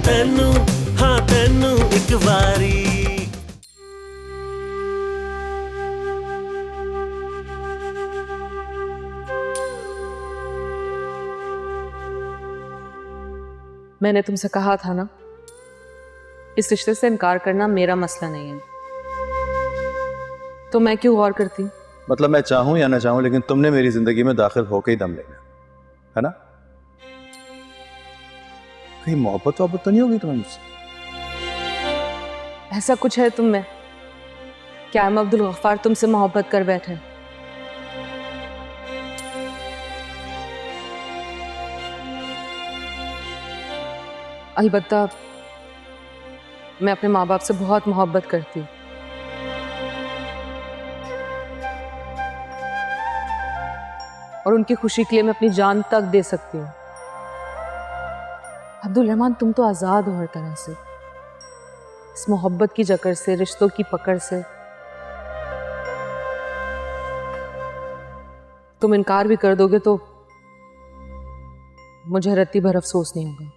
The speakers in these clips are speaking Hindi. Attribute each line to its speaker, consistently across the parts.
Speaker 1: तेनू, हाँ तेनू एक बारी।
Speaker 2: मैंने तुमसे कहा था ना, इस रिश्ते से इनकार करना मेरा मसला नहीं है, तो मैं क्यों गौर करती?
Speaker 3: मतलब मैं चाहूं या ना चाहूं, लेकिन तुमने मेरी जिंदगी में दाखिल होके ही दम लेना है ना। कहीं मोहब्बत वोहब्बत तो नहीं होगी तुम्हें मुझसे?
Speaker 2: ऐसा कुछ है तुम में? क्या हम अब्दुल गफ्फार तुमसे मोहब्बत कर बैठे? अलबत्ता मैं अपने माँ बाप से बहुत मोहब्बत करती हूँ, और उनकी खुशी के लिए मैं अपनी जान तक दे सकती हूँ। अब्दुल रहमान, तुम तो आजाद हो हर तरह से, इस मोहब्बत की जकड़ से, रिश्तों की पकड़ से। तुम इनकार भी कर दोगे तो मुझे रत्ती भर अफसोस नहीं होगा।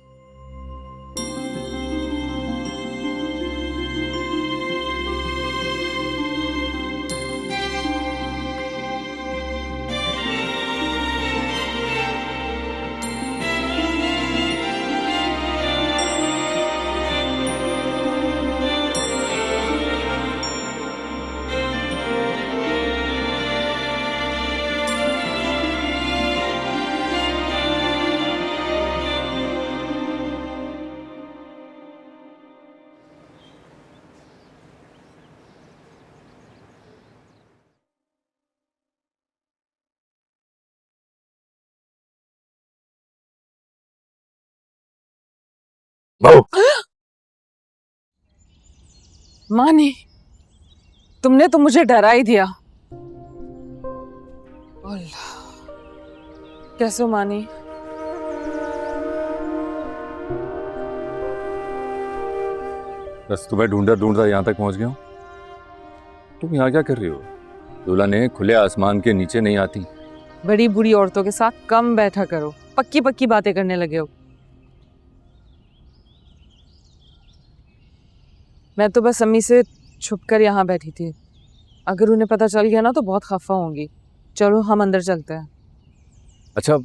Speaker 2: मानी, तुमने तो मुझे डरा ही दिया। अल्लाह, कैसे हो मानी?
Speaker 4: बस तुम्हें ढूंढता ढूंढता यहाँ तक पहुँच गया हूँ। तुम यहाँ क्या कर रही हो? दुल्हन खुले आसमान के नीचे नहीं आती।
Speaker 2: बड़ी बुरी औरतों के साथ कम बैठा करो, पक्की पक्की बातें करने लगे हो। मैं तो बस अम्मी से छुपकर यहाँ बैठी थी, अगर उन्हें पता चल गया ना तो बहुत खफा होंगी। चलो हम अंदर चलते हैं।
Speaker 4: अच्छा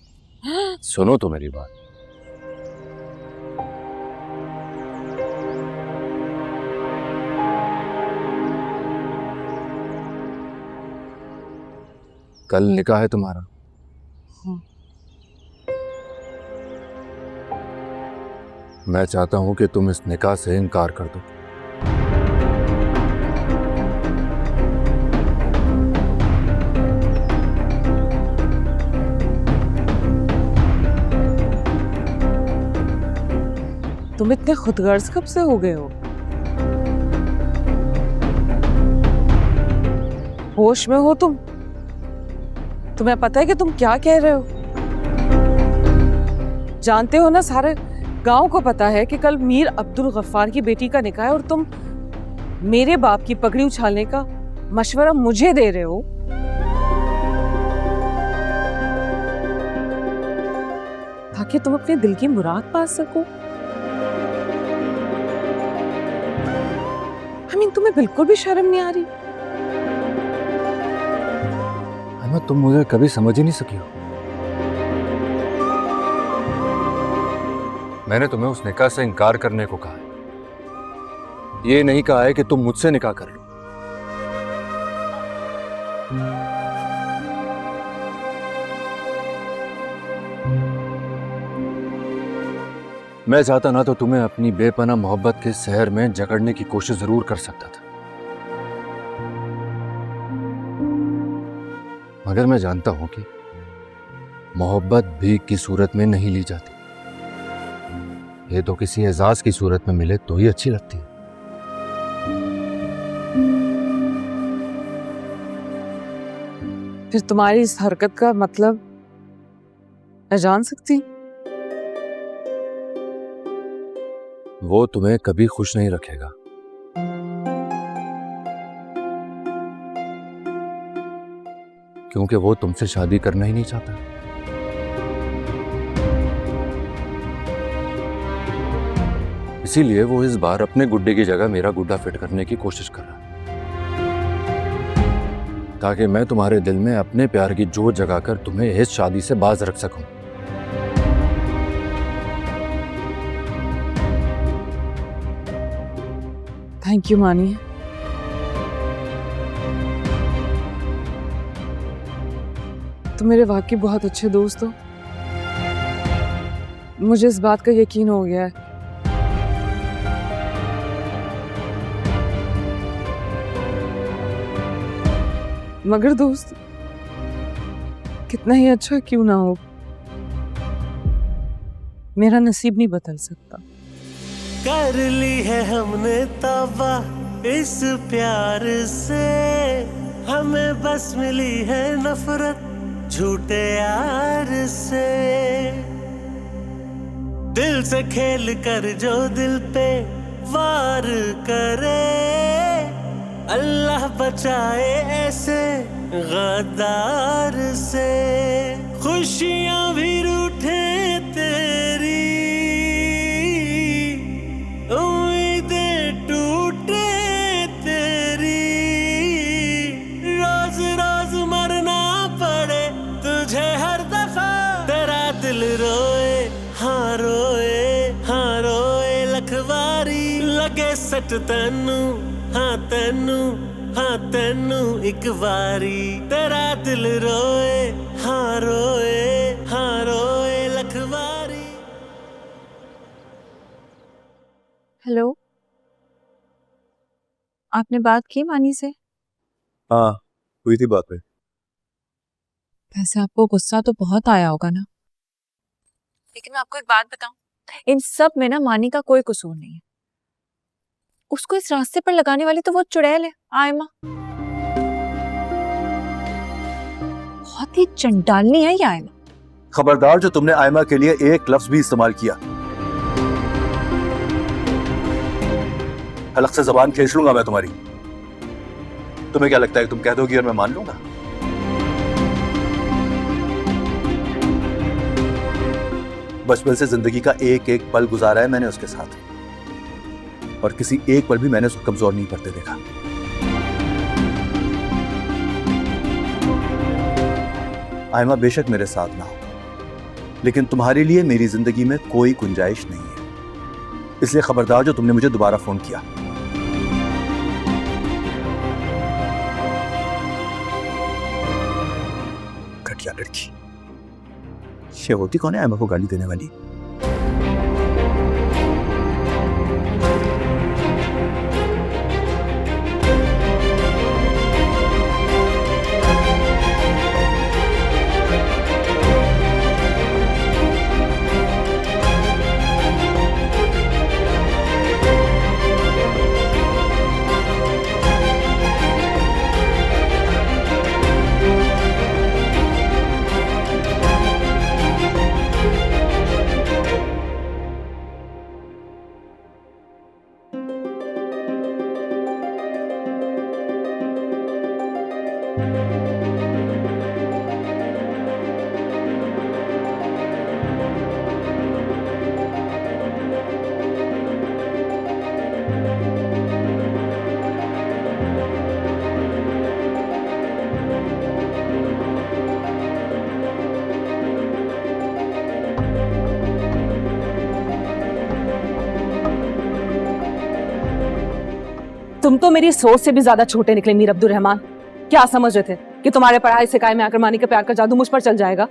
Speaker 4: सुनो तो मेरी बात। कल निकाह है तुम्हारा।
Speaker 2: हाँ।
Speaker 4: मैं चाहता हूं कि तुम इस निकाह से इनकार कर दो।
Speaker 2: तुम इतने खुदगर्ज कब से हो गए हो? होश में हो तुम? तुम्हें पता है कि तुम क्या कह रहे हो? जानते हो ना, सारे गांव को पता है कि कल मीर अब्दुल गफ्फार की बेटी का निकाह है, और तुम मेरे बाप की पगड़ी उछालने का मशवरा मुझे दे रहे हो। ताकि तुम अपने दिल की मुराद पा सको। तुम्हें बिल्कुल भी शर्म नहीं आ रही?
Speaker 4: अहमद, तुम मुझे कभी समझ ही नहीं सकी हो। मैंने तुम्हें उस निकाह से इनकार करने को कहा है, ये नहीं कहा है कि तुम मुझसे निकाह कर लो। मैं चाहता ना तो तुम्हें अपनी बेपनाह मोहब्बत के शहर में जकड़ने की कोशिश जरूर कर सकता था, मगर मैं जानता हूं कि मोहब्बत भीख की सूरत में नहीं ली जाती। ये तो किसी एजाज की सूरत में मिले तो ही अच्छी लगती है।
Speaker 2: फिर तुम्हारी इस हरकत का मतलब मैं जान सकती?
Speaker 4: वो तुम्हें कभी खुश नहीं रखेगा। क्योंकि वो तुमसे शादी करना ही नहीं चाहता। इसीलिए वो इस बार अपने गुड्डे की जगह मेरा गुड्डा फिट करने की कोशिश कर रहा है, ताकि मैं तुम्हारे दिल में अपने प्यार की जोत जगाकर तुम्हें इस शादी से बाज रख सकूं।
Speaker 2: थैंक यू मानी। तुम मेरे वाकई बहुत अच्छे दोस्त हो। मुझे इस बात का यकीन हो गया है। मगर दोस्त कितना ही अच्छा क्यों ना हो, मेरा नसीब नहीं बदल सकता।
Speaker 1: कर ली है हमने तौबा इस प्यार से, हमें बस मिली है नफरत झूठे यार से। दिल से खेल कर जो दिल पे वार करे, अल्लाह बचाए ऐसे गद्दार से। खुशियां भी रूठे तेरी, उम्मीदें टूटे तेरी, रोज रोज मरना पड़े तुझे हर दफा। तेरा दिल रोए हाँ रोए लखवारी, लगे सट तैनू हाँ तैनू एक बारी। तेरा दिल रोए हाँ रोए लखवारी।
Speaker 5: हेलो, आपने बात की मानी से?
Speaker 3: हाँ, हुई थी बात में।
Speaker 5: वैसे आपको गुस्सा तो बहुत आया होगा ना, लेकिन मैं आपको एक बात बताऊं, इन सब में ना मानी का कोई कसूर नहीं है। उसको इस रास्ते पर लगाने वाली तो वो चुड़ैल है आयमा। बहुत ही चंडालनी है ये आयमा।
Speaker 3: खबरदार जो तुमने आयमा के लिए एक लफ्ज भी इस्तेमाल किया, हलक से जबान खींच लूंगा मैं तुम्हारी। तुम्हें क्या लगता है कि तुम कह दोगी और मैं मान लूंगा? बचपन से जिंदगी का एक एक पल गुजारा है मैंने उसके साथ, और किसी एक पल भी मैंने उसको कमजोर नहीं करते देखा। आयमा बेशक मेरे साथ ना हो, लेकिन तुम्हारे लिए मेरी जिंदगी में कोई गुंजाइश नहीं है। इसलिए खबरदार जो तुमने मुझे दोबारा फोन किया। घटिया लड़की, ये होती कौन है आयमा को गाली देने वाली?
Speaker 2: तुम तो मेरी सोच से भी ज्यादा छोटे निकले मीर अब्दुल रहमान। क्या समझ रहे थे कि तुम्हारे पढ़ाई सिखाई में आकर मानी के प्यार का जादू मुझ पर चल जाएगा?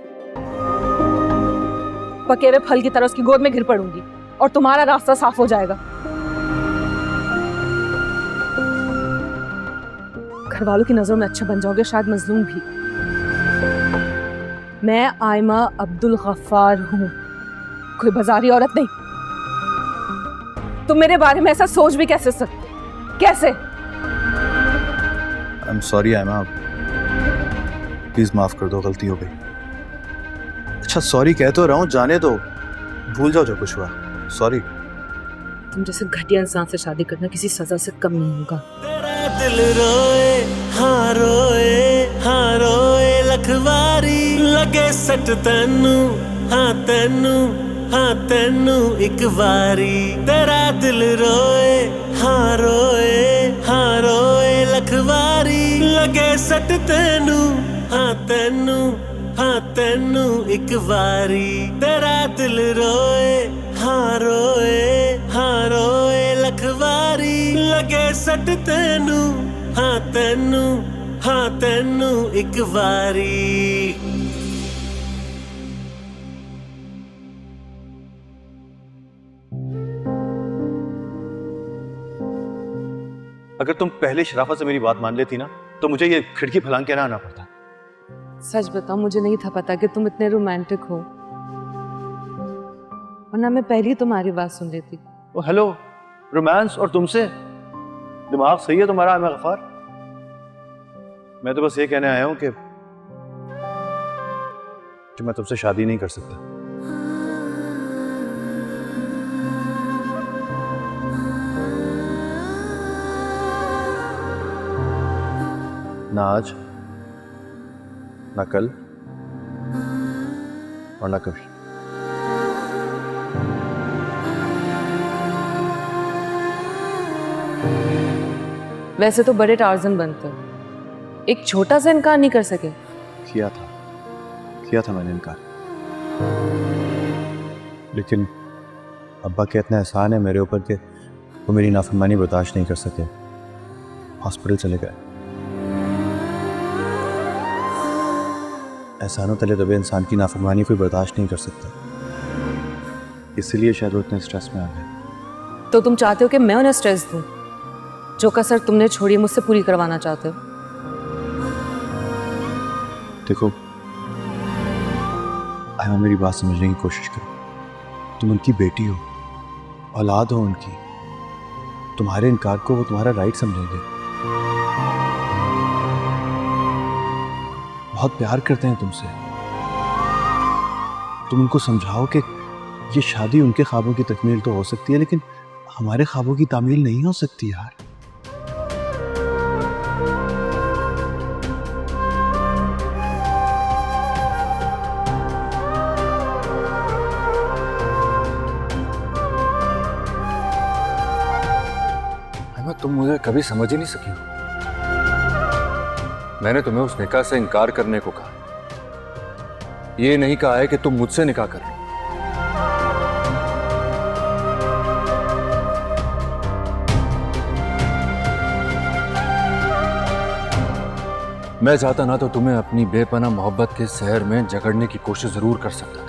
Speaker 2: पके हुए फल की तरह उसकी गोद में घिर पड़ूंगी और तुम्हारा रास्ता साफ हो जाएगा। घर वालों की नजरों में अच्छे बन जाओगे, शायद मजलूम भी। मैं आयमा अब्दुल गफ्फार हूं, कोई बाजारी औरत नहीं। तुम मेरे बारे में ऐसा सोच भी कैसे सकते? कैसे?
Speaker 3: I am sorry Aima, please माफ कर दो, गलती हो गई। अच्छा सॉरी कह तो रहा हूँ, जाने दो, भूल जाओ जो कुछ हुआ। सॉरी।
Speaker 2: तुम जैसे घटिया इंसान से शादी करना किसी सजा से कम नहीं होगा।
Speaker 1: तेरा दिल रोए हाँ रोए लखवारी, लगे सट तैनू हाँ तेनू एक वारी तेरा दिल रोए हाँ रोए लख वारी लगे सट तेनू हाँ तेनू एक वारी तेरा दिल रोए हाँ रोए लख वारी लगे सट तेनू हाँ तेनू एक वारी।
Speaker 3: अगर तुम पहले शराफत से मेरी बात मान लेती ना तो मुझे ये खिड़की फलांग के ना आना पड़ता।
Speaker 2: सच बताओ, मुझे नहीं था पता कि तुम इतने रोमांटिक हो, वरना मैं पहले ही तुम्हारी बात सुन लेती।
Speaker 3: ओ हेलो, रोमांस और तुमसे? दिमाग सही है तुम्हारा आमिर गफ्फार? मैं तो बस ये कहने आया हूं कि मैं तुमसे शादी नहीं कर सकता। ना आज, ना कल और ना कभी।
Speaker 2: वैसे तो बड़े टार्जन बनते हो, एक छोटा सा इनकार नहीं कर सके?
Speaker 3: किया था मैंने इनकार, लेकिन अब्बा के इतना एहसान है मेरे ऊपर कि वो मेरी नाफरमानी बर्दाश्त नहीं कर सके, हॉस्पिटल चले गए। एहसानों तले दबे इंसान की नाफरमानी कोई बर्दाश्त नहीं कर सकता, इसलिए शायद वो इतने स्ट्रेस में आ गए।
Speaker 2: तो तुम चाहते हो कि मैं उन्हें स्ट्रेस दूं? जो कसर तुमने छोड़ी मुझसे पूरी करवाना चाहते हो?
Speaker 3: देखो आयमा, मेरी बात समझने की कोशिश करो। तुम उनकी बेटी हो, औलाद हो उनकी। तुम्हारे इनकार को वो तुम्हारा राइट समझेंगे। बहुत प्यार करते हैं तुमसे। तुम उनको समझाओ कि ये शादी उनके ख्वाबों की तकमील तो हो सकती है, लेकिन हमारे ख्वाबों की तामील नहीं हो सकती यार।
Speaker 4: तुम मुझे कभी समझ ही नहीं सकी हो। मैंने तुम्हें उस निकाह से इनकार करने को कहा, ये नहीं कहा है कि तुम मुझसे निकाह कर लो। मैं चाहता ना तो तुम्हें अपनी बेपनाह मोहब्बत के शहर में जकड़ने की कोशिश जरूर कर सकता था,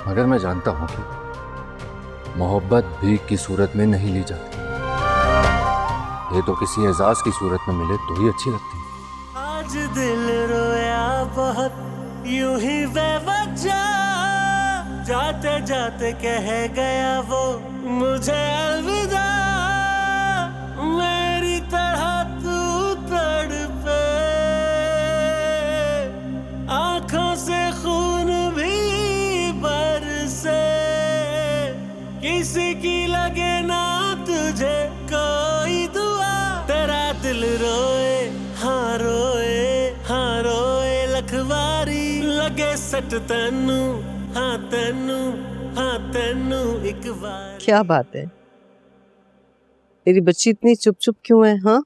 Speaker 4: मगर मैं जानता हूं कि मोहब्बत भीख की सूरत में नहीं ली जाती, ये तो किसी एजाज की सूरत में मिले तो ही अच्छी लगती है।
Speaker 1: आज दिल रोया बहुत यूं ही बेवजह, जाते जाते कह गया वो मुझे अलविदा। मेरी तरह तू तड़पे, आंखों से खून भी बरसे, किसी की लगे ना तुझे कोई दुआ। तेरा दिल रोए हाँ रोए लख वारी लगे सट तेनू हाँ तेनू एक वारी।
Speaker 6: क्या बात है, तेरी बच्ची इतनी चुप चुप क्यों है? हाँ,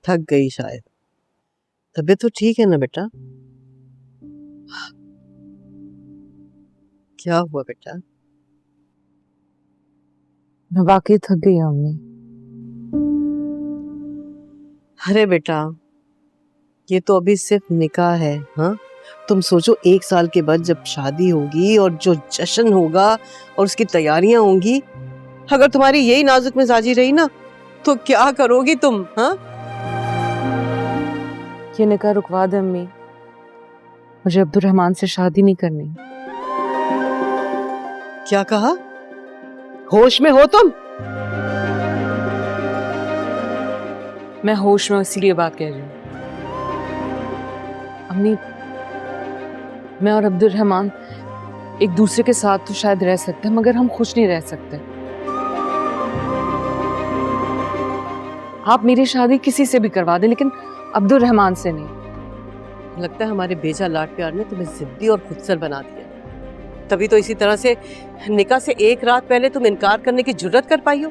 Speaker 6: थक गई शायद। तबीयत तो ठीक है ना बेटा? क्या हुआ बेटा?
Speaker 2: मैं वाकई थक गई हूं अम्मी।
Speaker 6: अरे बेटा, ये तो अभी सिर्फ निकाह है। हाँ, तुम सोचो 1 साल के बाद जब शादी होगी और जो जश्न होगा और उसकी तैयारियां होंगी, अगर तुम्हारी यही नाजुक मिजाजी रही ना तो क्या करोगी तुम? हाँ,
Speaker 2: ये निकाह रुकवा दे अम्मी, मुझे अब्दुर्रहमान से शादी नहीं करनी।
Speaker 6: क्या कहा? होश में हो तुम?
Speaker 2: मैं होश में इसीलिए बात कह रही हूँ अम्मी। मैं और अब्दुर्रहमान एक दूसरे के साथ तो शायद रह सकते हैं, मगर हम खुश नहीं रह सकते। आप मेरी शादी किसी से भी करवा दें, लेकिन अब्दुर्रहमान से नहीं।
Speaker 6: लगता है हमारे बेजा लाड प्यार ने तुम्हें जिद्दी और खुदसर बना दिया। तभी तो इसी तरह से निकाह से एक रात पहले तुम इनकार करने की जुर्रत कर पाई हो।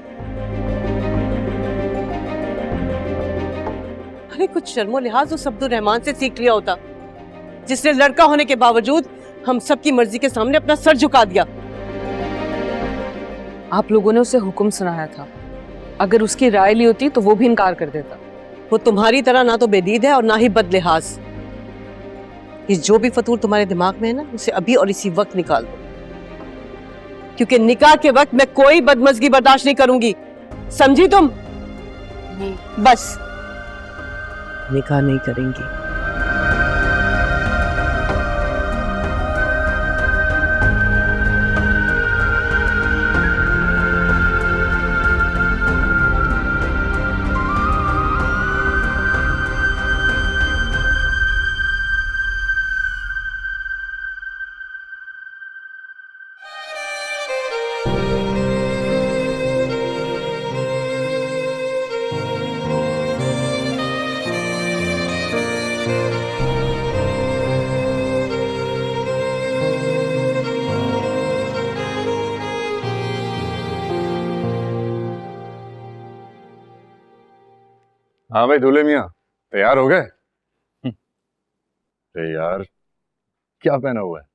Speaker 6: अरे कुछ शर्मो लिहाज उस अब्दुल रहमान से सीख लिया होता, जिसने लड़का होने के बावजूद हम सबकी मर्जी के सामने अपना सर झुका दिया।
Speaker 2: आप लोगों ने उसे हुक्म सुनाया था, अगर उसकी राय ली होती तो वो भी इनकार कर देता।
Speaker 6: वो तुम्हारी तरह ना तो बेदीद है और ना ही बदलिहाज। ये जो भी फतूर तुम्हारे दिमाग में है ना, उसे अभी और इसी वक्त निकाल दो, क्योंकि निकाह के वक्त मैं कोई बदमज़गी बर्दाश्त नहीं करूंगी, समझी तुम? बस निकाह नहीं करेंगी।
Speaker 4: हाँ भाई दूल्हे मियाँ, तैयार हो गए? अरे यार, क्या पहना हुआ है?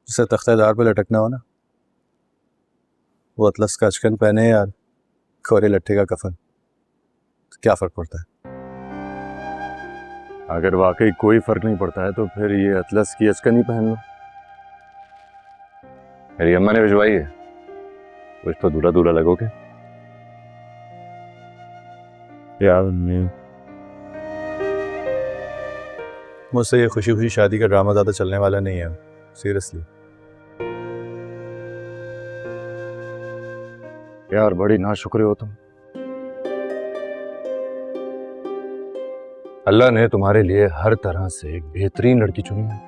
Speaker 3: जिसे तख्तेदार पे लटकना हो ना, वो अतलस का अचकन पहने या कोरे लट्ठे का कफन, तो क्या फर्क पड़ता है?
Speaker 4: अगर वाकई कोई फर्क नहीं पड़ता है तो फिर ये अतलस की अचकन ही पहन लो। मेरी अम्मा ने भिजवाई है, कुछ तो दूल्हा दूल्हा लगोगे। यार
Speaker 3: मुझसे ये खुशी खुशी शादी का ड्रामा ज्यादा चलने वाला नहीं है, सीरियसली।
Speaker 4: यार बड़ी नाशुक्र हो तुम। अल्लाह ने तुम्हारे लिए हर तरह से एक बेहतरीन लड़की चुनी है,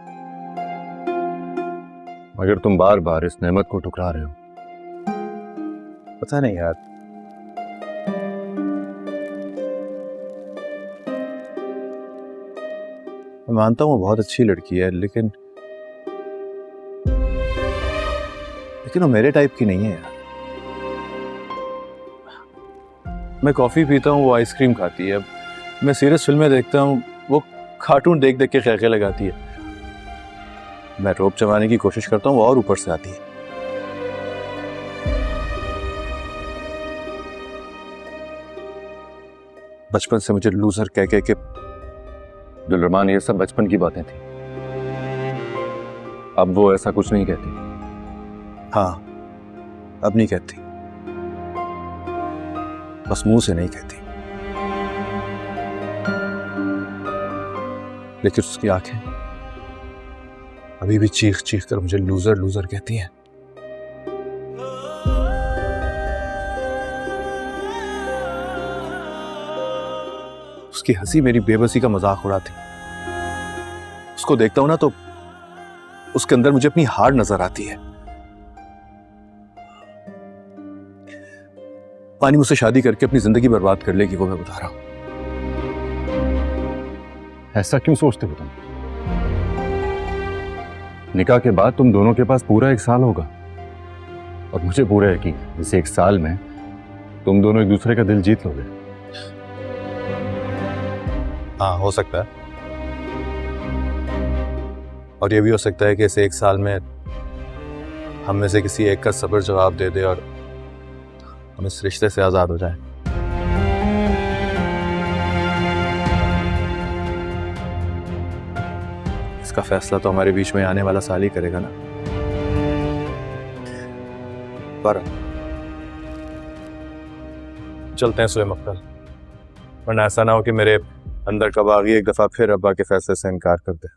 Speaker 4: मगर तुम बार बार इस नेमत को ठुकरा रहे हो।
Speaker 3: पता नहीं यार, मैं मानता हूँ वो बहुत अच्छी लड़की है, लेकिन वो मेरे टाइप की नहीं है यार। मैं कॉफी पीता हूँ, वो आइसक्रीम खाती है। मैं सीरियस फिल्में देखता हूँ, वो कार्टून देख देख के खैखे लगाती है। मैं रोब जमाने की कोशिश करता हूँ, वो और ऊपर से आती है। बचपन से मुझे लूजर कह के अब्दुल, ये सब बचपन की बातें थी, अब वो ऐसा कुछ नहीं कहती। हाँ, अब नहीं कहती, बस मुंह से नहीं कहती, लेकिन उसकी आंखें अभी भी चीख चीख कर मुझे लूजर लूजर कहती हैं। उसकी हंसी मेरी बेबसी का मजाक उड़ाती। उसको देखता हूं ना तो उसके अंदर मुझे अपनी हार नजर आती है। पानी मुझसे शादी करके अपनी जिंदगी बर्बाद कर लेगी, वो मैं बता रहा हूं।
Speaker 4: ऐसा क्यों सोचते हो तुम? निकाह के बाद तुम दोनों के पास पूरा 1 साल होगा, और मुझे पूरा यकीन है इस 1 साल में तुम दोनों एक दूसरे का दिल जीत लोगे।
Speaker 3: हाँ, हो सकता है, और ये भी हो सकता है कि इस 1 साल में हम में से किसी एक का सब्र जवाब दे दे और हम इस रिश्ते से आजाद हो जाए। इसका फैसला तो हमारे बीच में आने वाला साल ही करेगा ना। पर चलते हैं सोए मक्तल, वरना ऐसा ना हो कि मेरे अंदर का बागी एक दफा फिर अब्बा के फैसले से इनकार कर दे।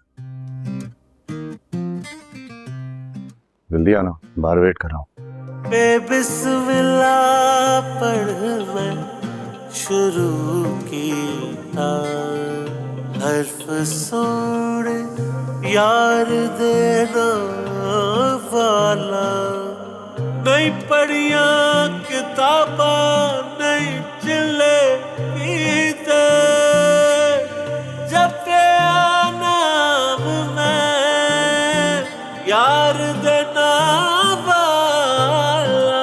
Speaker 4: जल्दी आना, बाहर वेट कर रहा हूं।
Speaker 1: बेबिस्मिल्लाह पढ़ मैं शुरू किया, हर्फ सोड़े यार देना वाला, नहीं पढ़िया किताबा नहीं चिल्ले पीते, यार देना वाला।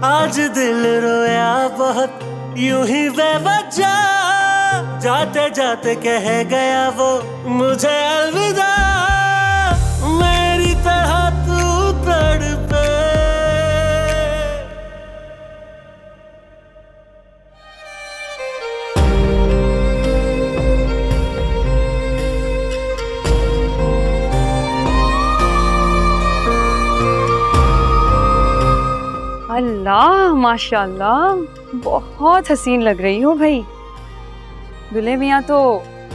Speaker 1: आज दिल रोया बहुत यूं ही बेवजह, जाते जाते कह गया वो मुझे अलविदा। मेरी तरह तू तड़पे।
Speaker 5: अल्लाह माशाल्लाह, बहुत हसीन लग रही हो भाई। दुल्हे मियाँ तो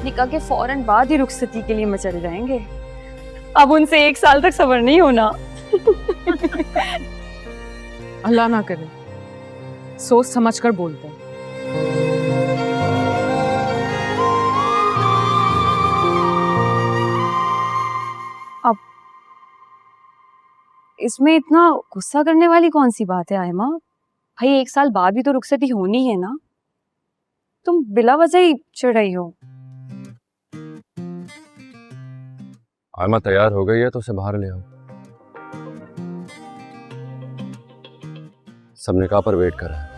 Speaker 5: निकाह के फौरन बाद ही रुखसती के लिए मचल जाएंगे। अब उनसे 1 साल तक सब्र नहीं होना।
Speaker 2: अल्लाह ना करे, सोच समझ कर बोलते हैं।
Speaker 5: अब इसमें इतना गुस्सा करने वाली कौन सी बात है आयमा? भाई 1 साल बाद भी तो रुखसती होनी है ना, तुम बिला वजह ही चिढ़ रही हो।
Speaker 4: आयमा तैयार हो गई है तो उसे बाहर ले आओ। सब निकाह पर वेट कर रहे हैं।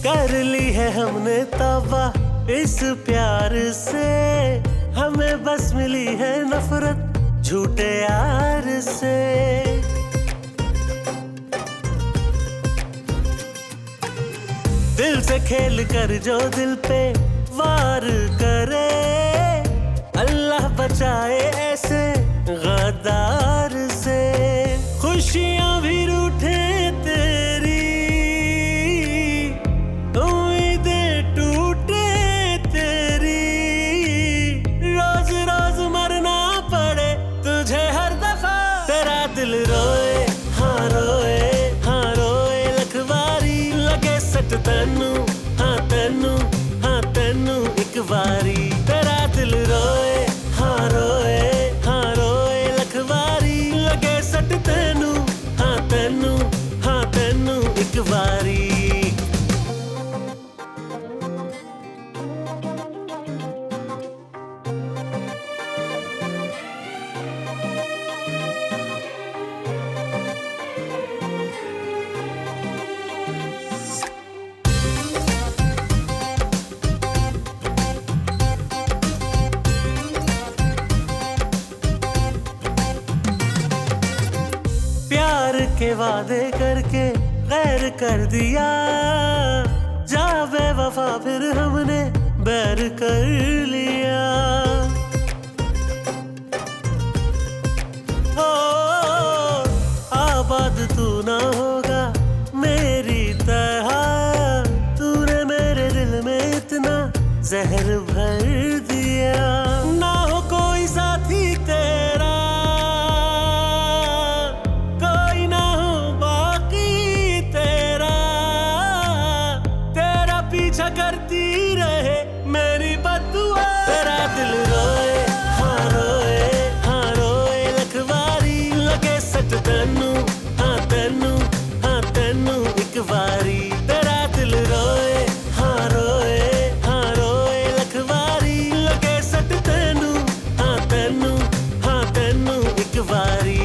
Speaker 1: कर ली है हमने तौबा इस प्यार से, हमें बस मिली है नफरत झूठे यार से। दिल से खेल कर जो दिल पे वार करे, अल्लाह बचाए ऐसे गद्दार से। खुशियां भी रूठे तेरी, उम्मीदें टूटे तेरी, रोज रोज मरना पड़े तुझे हर दफा। तेरा दिल रोए हाँ रोए हाँ रोए लखवारी, लगे सट तैनू हाँ तैनू हाँ तैनू एक बारी। तेरा दिल रोए हाँ रोए हाँ रोए लखवारी, लगे सट तैनू हाँ तैनू हाँ तैनू एक बारी। प्यार के वादे करके गैर कर दिया, जा बेवफा फिर हमने बैर कर लिया। ओ आबाद तू ना होगा मेरी तरह, तूने मेरे दिल में इतना जहर भर दिया। ना हो कोई साथी तेरा, कोई ना हो बाकी तेरा, तेरा पीछा करती रहे मेरी बद्दुआ। तेरा दिल रोए हाँ रोए हाँ रोए लखवारी, लगे सट तैनू हाँ तैनू हाँ तैनू एक बारी। तेरा दिल रोए हाँ रोए हाँ रोए लखवारी, लगे सट तैनू हाँ तैनू हाँ तैनू एक बारी।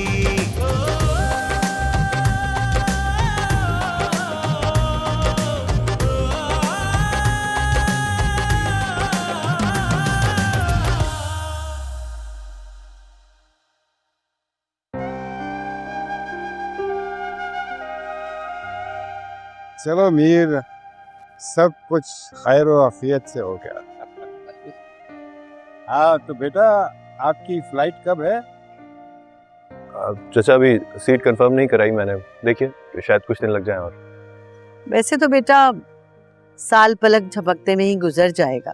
Speaker 7: चलो मीर, सब कुछ खैर और आफियत से हो गया। हाँ तो बेटा, आपकी फ्लाइट कब है?
Speaker 3: चाचा अभी सीट कंफर्म नहीं कराई मैंने, देखिए शायद कुछ दिन लग जाए। और
Speaker 6: वैसे तो बेटा साल पलक झपकते में ही गुजर जाएगा,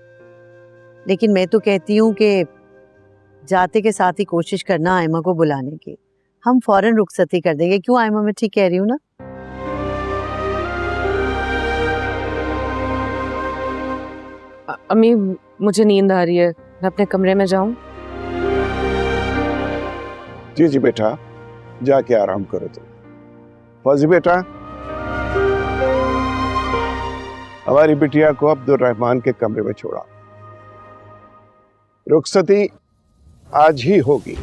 Speaker 6: लेकिन मैं तो कहती हूँ कि जाते के साथ ही कोशिश करना आयमा को बुलाने की। हम फौरन रुखसती कर देंगे। क्यों आयमा, मैं ठीक कह रही हूँ ना?
Speaker 2: अम्मी मुझे नींद आ रही है, मैं अपने कमरे में जाऊं?
Speaker 7: जी जी बेटा, जाके आराम करो तुम। फौजी बेटा, हमारी बिटिया को अब्दुल रहमान के कमरे में छोड़ा। रुखसती आज ही होगी।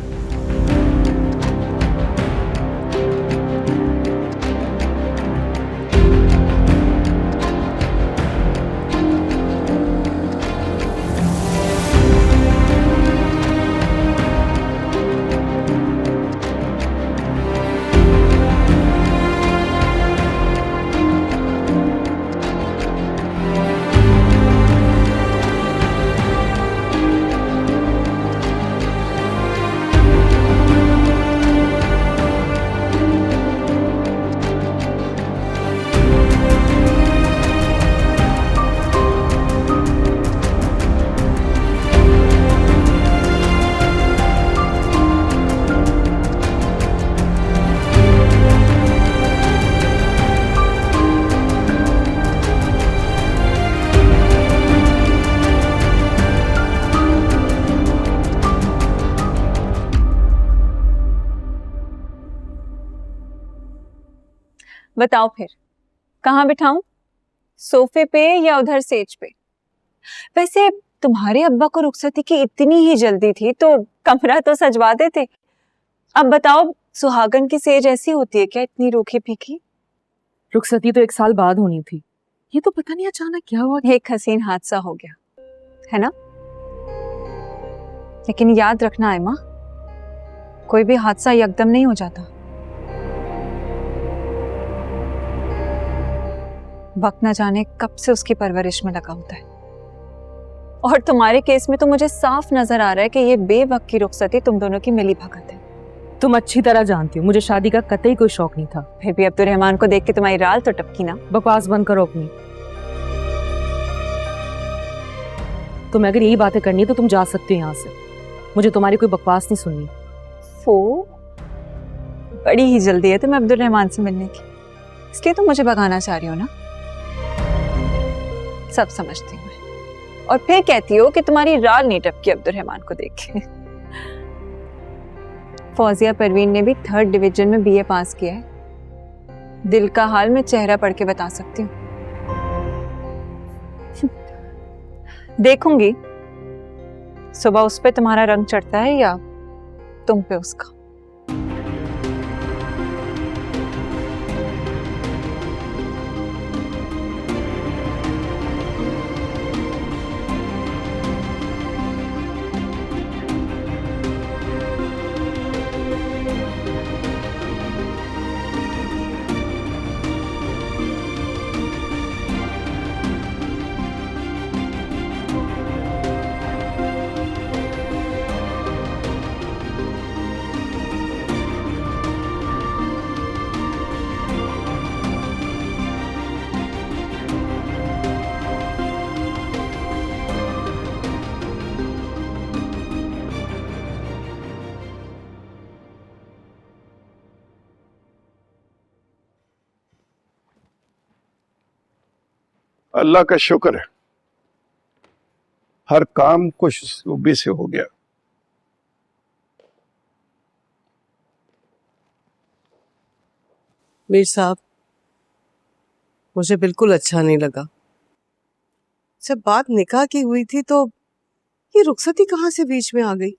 Speaker 5: बताओ फिर कहाँ बिठाऊं, सोफे पे या उधर सेज पे? वैसे तुम्हारे अब्बा को रुखसती की इतनी ही जल्दी थी तो कमरा तो सजवा देते। अब बताओ, सुहागन की सेज ऐसी होती है क्या, इतनी रूखी फीकी?
Speaker 2: रुखसती तो 1 साल बाद होनी थी, ये तो पता नहीं अचानक क्या हुआ।
Speaker 5: एक हसीन हादसा हो गया है ना। लेकिन याद रखना आयमा, कोई भी हादसा यकदम नहीं हो जाता। वक्त न जाने कब से उसकी परवरिश में लगा होता है। और तुम्हारे केस में तो मुझे साफ नजर आ रहा है कि ये बेवक्त की रुखसती तुम दोनों की मिली भगत है।
Speaker 2: तुम अच्छी तरह जानती हो मुझे शादी का कतई कोई शौक नहीं था।
Speaker 5: फिर भी अब्दुल रहमान को देख के तुम्हारी राल तो टपकी ना।
Speaker 2: बकवास बंद करो अपनी। तुम्हें अगर यही बातें करनी है तो तुम जा सकते हो यहाँ से, मुझे तुम्हारी कोई बकवास नहीं सुननी।
Speaker 5: फो, बड़ी ही जल्दी है तुम्हें अब्दुल रहमान से मिलने की, इसलिए तुम मुझे भगाना चाह रही हो ना। सब समझती हूँ मैं। और फिर कहती हो कि तुम्हारी राल नहीं टपकी अब्दुल रहमान को देख के। फौजिया परवीन ने भी 3rd डिवीजन में BA पास किया है। दिल का हाल मैं चेहरा पढ़ के बता सकती हूँ। देखूंगी सुबह उस पे तुम्हारा रंग चढ़ता है या तुम पे उसका।
Speaker 7: अल्लाह का शुक्र है, हर काम खुशसूबी से हो गया।
Speaker 6: मीर साहब, मुझे बिल्कुल अच्छा नहीं लगा। जब बात निकाह की हुई थी तो ये रुखसती कहाँ से बीच में आ गई?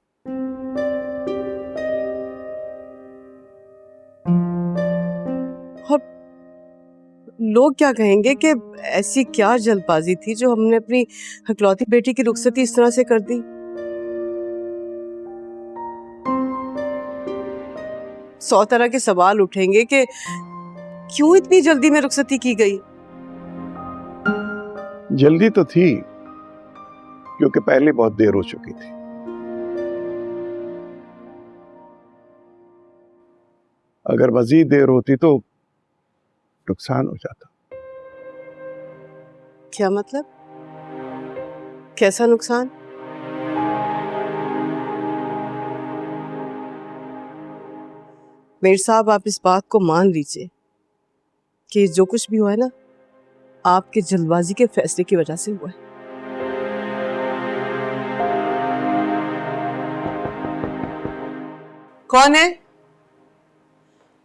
Speaker 6: और लोग क्या कहेंगे कि ऐसी क्या जल्दबाजी थी जो हमने अपनी इकलौती बेटी की रुखसती इस तरह से कर दी। 100 तरह के सवाल उठेंगे कि क्यों इतनी जल्दी में रुखसती की गई।
Speaker 7: जल्दी तो थी क्योंकि पहले बहुत देर हो चुकी थी। अगर मजीद देर होती तो नुकसान हो जाता।
Speaker 6: क्या मतलब? कैसा नुकसान? मीर साहब, आप इस बात को मान लीजिए कि जो कुछ भी हुआ है ना, आपके जल्दबाजी के फैसले की वजह से हुआ है। कौन है?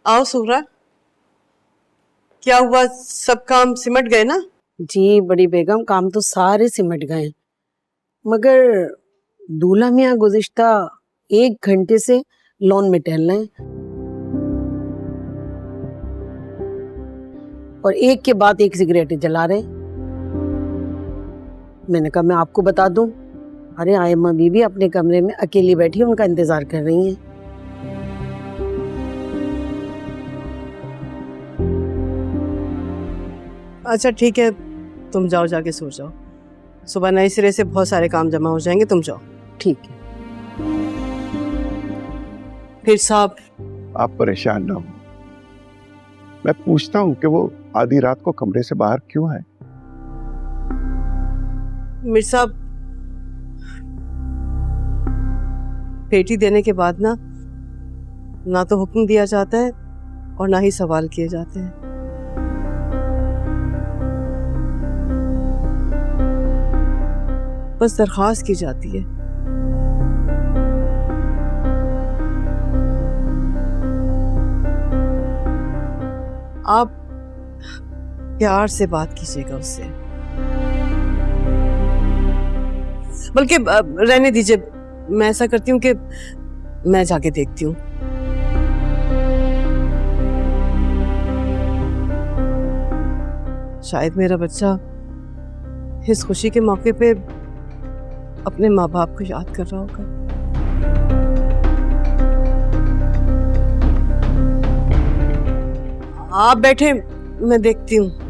Speaker 6: आओ सुहरा। क्या हुआ, सब काम सिमट गए ना?
Speaker 8: जी बड़ी बेगम, काम तो सारे सिमट गए हैं, मगर दूल्हा मियाँ गुज़िश्ता 1 घंटे से लॉन में टहल रहे हैं और एक के बाद एक सिगरेटें जला रहे हैं। मैंने कहा मैं आपको बता दूं। अरे आयम्मा बीबी अपने कमरे में अकेली बैठी उनका इंतजार कर रही हैं।
Speaker 6: अच्छा ठीक है, तुम जाओ, जाके सो जाओ। सुबह नए सिरे से बहुत सारे काम जमा हो जाएंगे, तुम जाओ।
Speaker 8: ठीक है।
Speaker 6: फिर साहब,
Speaker 7: आप परेशान ना हो, मैं पूछता हूँ कि वो आधी रात को कमरे से बाहर क्यों आए?
Speaker 6: मीर साहब, बेटी देने के बाद ना तो हुक्म दिया जाता है और ना ही सवाल किए जाते हैं। बस दरख्वास्त की जाती है। आप प्यार से बात कीजिएगा उससे, बल्कि रहने दीजिए, मैं ऐसा करती हूँ कि मैं जाके देखती हूँ। शायद मेरा बच्चा इस खुशी के मौके पे अपने माँ बाप को याद कर रहा होगा। आप बैठे, मैं देखती हूँ।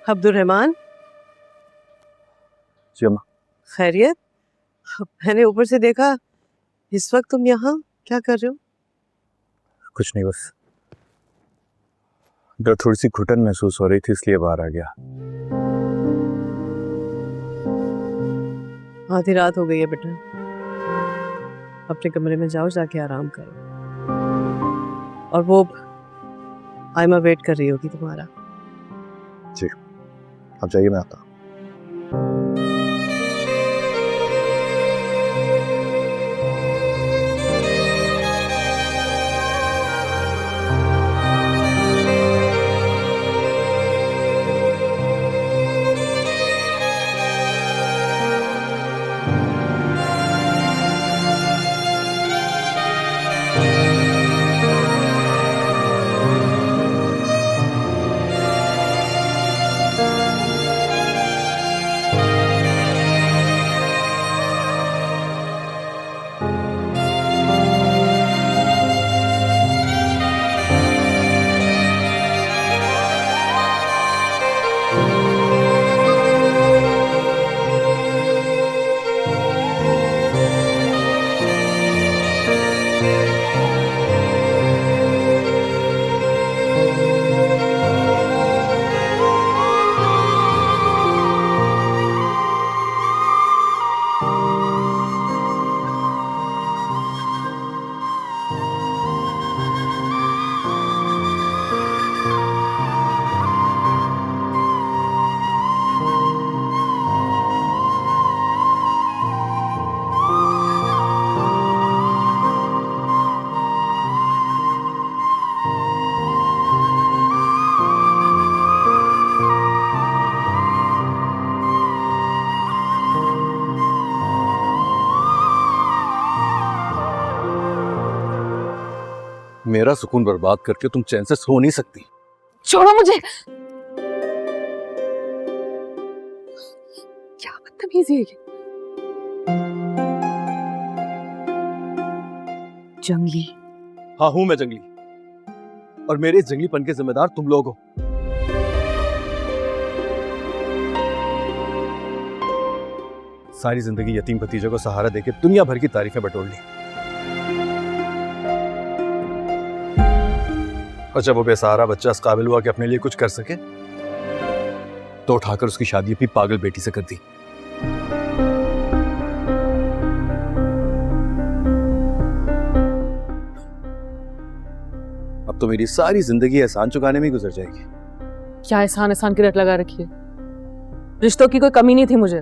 Speaker 6: अब्दुल रहमान,
Speaker 3: जी अम्मा।
Speaker 6: खैरियत? मैंने ऊपर से देखा, इस वक्त तुम यहाँ क्या कर रहे हो?
Speaker 3: कुछ नहीं, बस अंदर थोड़ी सी घुटन महसूस हो रही थी इसलिए बाहर आ गया।
Speaker 6: आधी रात हो गई है बेटा, अपने कमरे में जाओ, जाके आराम करो। और वो आयमा वेट कर रही होगी तुम्हारा।
Speaker 3: जी आप जाइए, मैं आता हूँ। मेरा सुकून बर्बाद करके तुम चैन से सो नहीं सकती।
Speaker 2: छोड़ो मुझे। क्या बदतमीजी है ये। जंगली।
Speaker 3: हाँ हूं मैं जंगली, और मेरे इस जंगलीपन के जिम्मेदार तुम लोग हो। सारी जिंदगी यतीम भतीजे को सहारा देके दुनिया भर की तारीफें बटोर ली, और जब वो बेसहारा बच्चा इस काबिल हुआ कि अपने लिए कुछ कर सके तो उठाकर उसकी शादी अपनी पागल बेटी से कर दी। अब तो मेरी सारी जिंदगी एहसान चुकाने में ही गुजर जाएगी।
Speaker 2: क्या एहसान एहसान की रट लगा रखी है। रिश्तों की कोई कमी नहीं थी मुझे।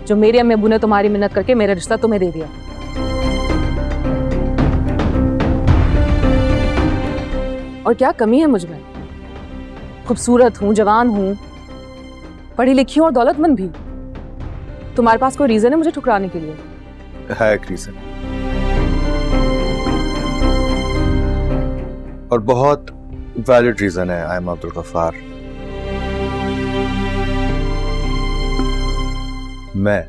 Speaker 2: जो मेरे अम्मी अब्बू ने तुम्हारी मिन्नत करके मेरा रिश्ता तुम्हें दे दिया। और क्या कमी है मुझ में? खूबसूरत हूं, जवान हूं, पढ़ी लिखी हूं और दौलतमंद भी। तुम्हारे पास कोई रीजन है मुझे ठुकराने के लिए?
Speaker 3: है एक रीजन, और बहुत वैलिड रीजन है। I am Abdul Ghaffar. मैं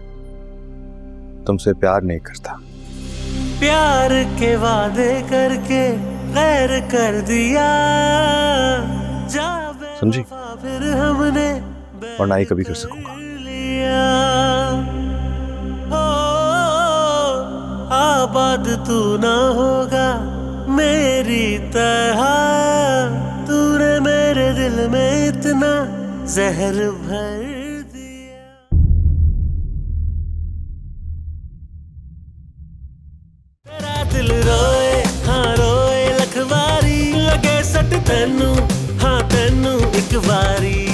Speaker 3: तुमसे प्यार नहीं करता।
Speaker 1: प्यार के वादे करके गैर कर दिया,
Speaker 3: समझी?
Speaker 1: फिर हमने
Speaker 3: और ना ही कभी कर सकूंगा।
Speaker 1: आबाद तू ना होगा मेरी तरह, तूने मेरे दिल में इतना जहर भर दिया। तेरा दिल रोए हाँ रोए लखवारी, लगे सट तेनू हाँ तेनू एक बारी।